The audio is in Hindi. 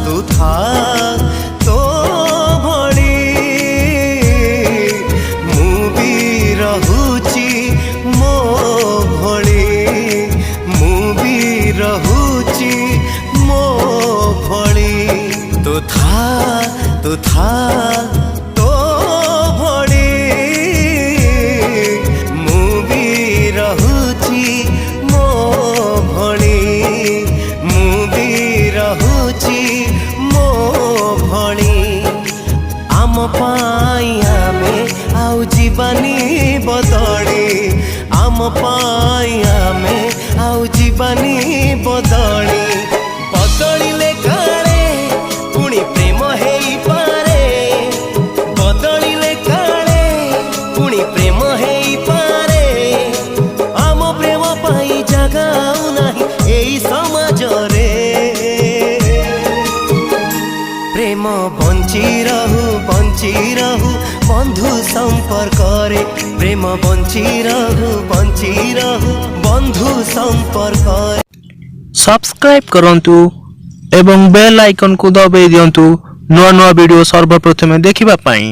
तू था तो भली मु भी रहुची मो भली मु भी रहुची मो भली तू था तो भली मु भी रहुची मो भली मु भी रहुची मो भली आम पाई आमे आउ जीवानी बदली आम पाई आमे आउ जीवानी बदली बदलिले काले पुणी प्रेम हेई पारे बदलिले काले पुणी प्रेम हेई पारे आम प्रेम पाई जगाऊ नाही एई समाज रे प्रेम बंची रहू बंधु संपर्क रे प्रेम बंची रहू बंधु संपर्क सब्सक्राइब करंतु एवं बेल आइकन को दबाई दियंतु नुआ नुआ वीडियो सर्वप्रथमे देखिबा पाई।